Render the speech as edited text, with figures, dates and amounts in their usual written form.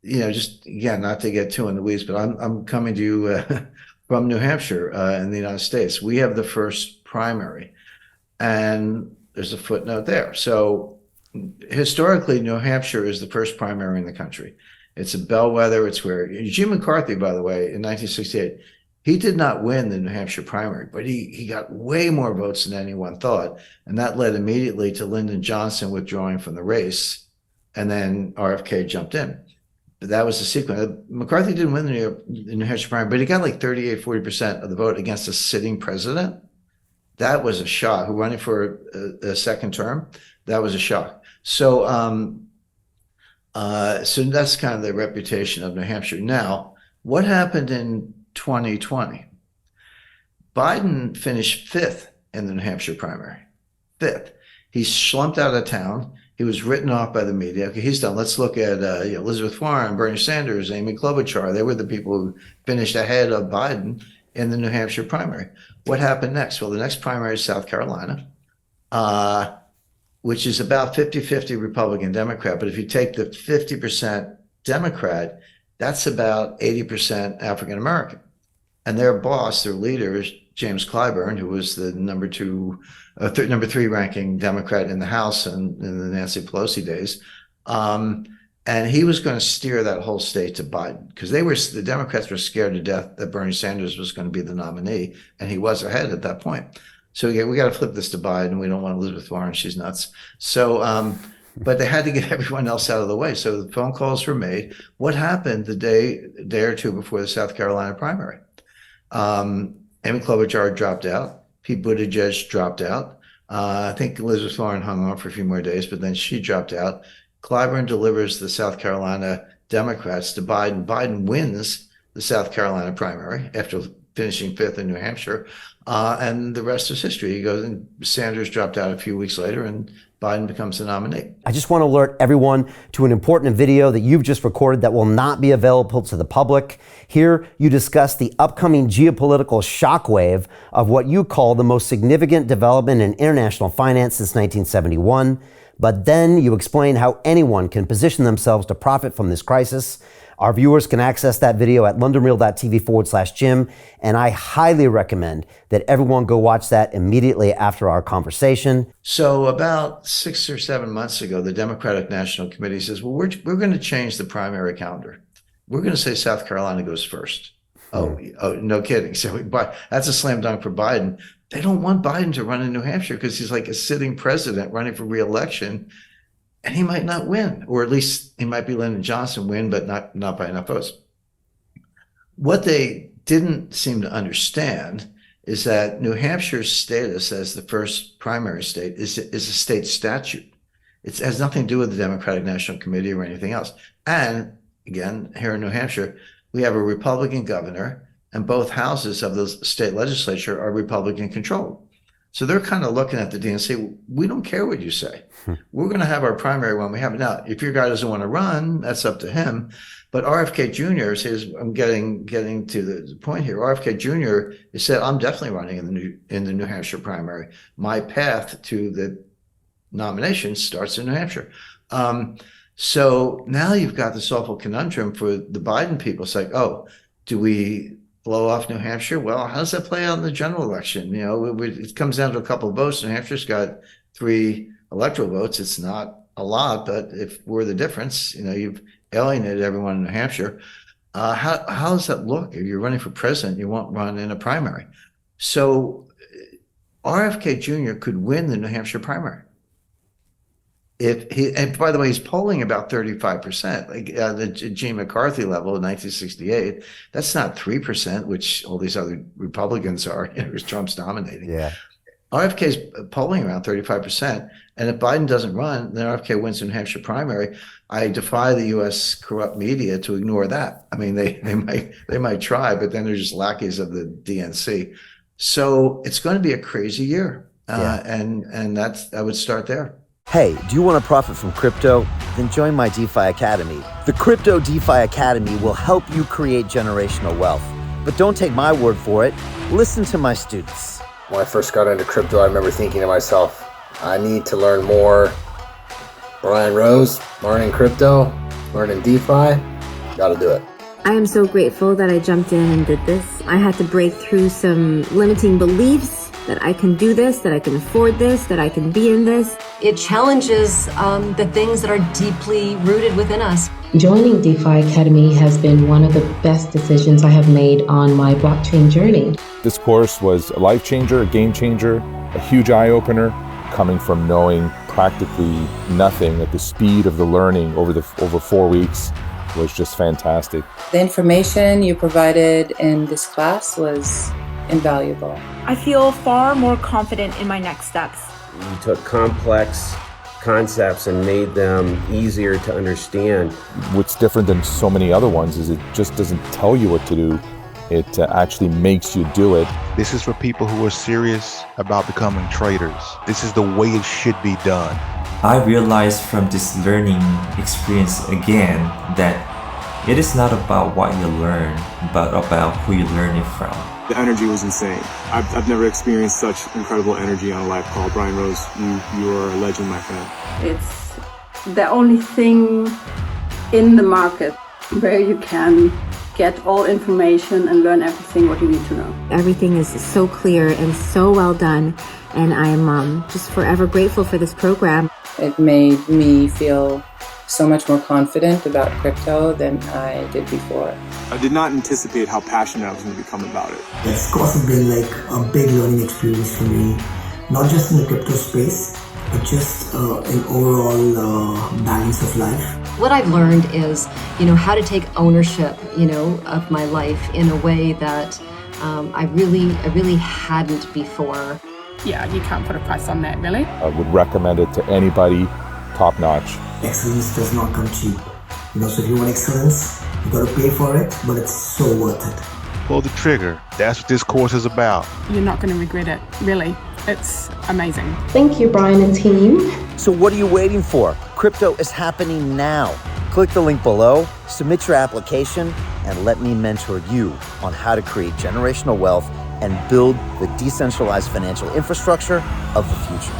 just again, not to get too in the weeds, but I'm coming to you from New Hampshire in the United States. We have the first primary, and there's a footnote there. So historically, New Hampshire is the first primary in the country. It's a bellwether. It's where Jim McCarthy, by the way, in 1968, he did not win the New Hampshire primary, but he got way more votes than anyone thought. And that led immediately to Lyndon Johnson withdrawing from the race. And then RFK jumped in. But that was the sequence. McCarthy didn't win the New Hampshire primary, but he got like 40% of the vote against a sitting president. That was a shock. Who running for a second term? That was a shock. So, so that's kind of the reputation of New Hampshire. Now, what happened in 2020? Biden finished 5th in the New Hampshire primary. 5th. He slumped out of town. He was written off by the media. Okay, he's done. Let's look at Elizabeth Warren, Bernie Sanders, Amy Klobuchar. They were the people who finished ahead of Biden in the New Hampshire primary. What happened next? Well, the next primary is South Carolina, which is about 50-50 Republican-Democrat. But if you take the 50% Democrat, that's about 80% African-American. And their boss, their leader, is James Clyburn, who was the number 3 ranking Democrat in the House in the Nancy Pelosi days. And he was going to steer that whole state to Biden because the Democrats were scared to death that Bernie Sanders was going to be the nominee, and he was ahead at that point. So we got to flip this to Biden. We don't want Elizabeth Warren; she's nuts. So, but they had to get everyone else out of the way. So the phone calls were made. What happened the day or two before the South Carolina primary? Amy Klobuchar dropped out. Pete Buttigieg dropped out. I think Elizabeth Warren hung on for a few more days, but then she dropped out. Clyburn delivers the South Carolina Democrats to Biden. Biden wins the South Carolina primary after finishing 5th in New Hampshire. And the rest is history. He goes, and Sanders dropped out a few weeks later, and Biden becomes the nominee. I just want to alert everyone to an important video that you've just recorded that will not be available to the public. Here, you discuss the upcoming geopolitical shockwave of what you call the most significant development in international finance since 1971. But then you explain how anyone can position themselves to profit from this crisis. Our viewers can access that video at londonreal.tv/Jim, and I highly recommend that everyone go watch that immediately after our conversation. So about 6 or 7 months ago, the Democratic National Committee says, well, we're going to change the primary calendar. We're going to say South Carolina goes first. Oh, no kidding. So that's a slam dunk for Biden. They don't want Biden to run in New Hampshire because he's like a sitting president running for re-election. And he might not win, or at least he might be Lyndon Johnson win, but not by enough votes. What they didn't seem to understand is that New Hampshire's status as the first primary state is a state statute. It has nothing to do with the Democratic National Committee or anything else. And again, here in New Hampshire, we have a Republican governor, and both houses of the state legislature are Republican controlled. So they're kind of looking at the DNC. We don't care what you say. We're going to have our primary when we have it. Now, if your guy doesn't want to run, that's up to him. But RFK Jr. says, I'm getting to the point here. RFK Jr. has said, I'm definitely running in the New Hampshire primary. My path to the nomination starts in New Hampshire. So now you've got this awful conundrum for the Biden people. It's like, oh, do we blow off New Hampshire? Well, how does that play out in the general election? You know, it comes down to a couple of votes. New Hampshire's got 3 electoral votes. It's not a lot, but if we're the difference, you know, you've alienated everyone in New Hampshire. How does that look? If you're running for president, you won't run in a primary. So RFK Jr. could win the New Hampshire primary. And by the way, he's polling about 35%, like the Gene McCarthy level in 1968. That's not 3%, which all these other Republicans are, because Trump's dominating. Yeah. RFK's polling around 35%. And if Biden doesn't run, then RFK wins the New Hampshire primary. I defy the U.S. corrupt media to ignore that. I mean, they might try, but then they're just lackeys of the DNC. So it's going to be a crazy year. And I would start there. Hey, do you want to profit from crypto? Then join my DeFi Academy. The Crypto DeFi Academy will help you create generational wealth. But don't take my word for it. Listen to my students. When I first got into crypto, I remember thinking to myself, I need to learn more. Brian Rose, learning crypto, learning DeFi. Gotta do it. I am so grateful that I jumped in and did this. I had to break through some limiting beliefs that I can do this, that I can afford this, that I can be in this. It challenges the things that are deeply rooted within us. Joining DeFi Academy has been one of the best decisions I have made on my blockchain journey. This course was a life changer, a game changer, a huge eye-opener, coming from knowing practically nothing at the speed of the learning over 4 weeks was just fantastic. The information you provided in this class was invaluable. I feel far more confident in my next steps. You took complex concepts and made them easier to understand. What's different than so many other ones is it just doesn't tell you what to do. It actually makes you do it. This is for people who are serious about becoming traders. This is the way it should be done. I realized from this learning experience again that it is not about what you learn, but about who you learn it from. The energy was insane. I've never experienced such incredible energy on a live call. Brian Rose, you are a legend, my friend. It's the only thing in the market where you can get all information and learn everything what you need to know. Everything is so clear and so well done, and I am just forever grateful for this program. It made me feel so much more confident about crypto than I did before. I did not anticipate how passionate I was going to become about it. It's also been like a big learning experience for me, not just in the crypto space, but just in overall balance of life. What I've learned is, how to take ownership, of my life in a way that I really hadn't before. Yeah, you can't put a price on that, really. I would recommend it to anybody, top notch. Excellence does not come cheap. So if you want excellence, you got to pay for it, but it's so worth it. Pull the trigger. That's what this course is about. You're not going to regret it, really. It's amazing. Thank you, Brian and team. So what are you waiting for? Crypto is happening now. Click the link below, submit your application, and let me mentor you on how to create generational wealth and build the decentralized financial infrastructure of the future.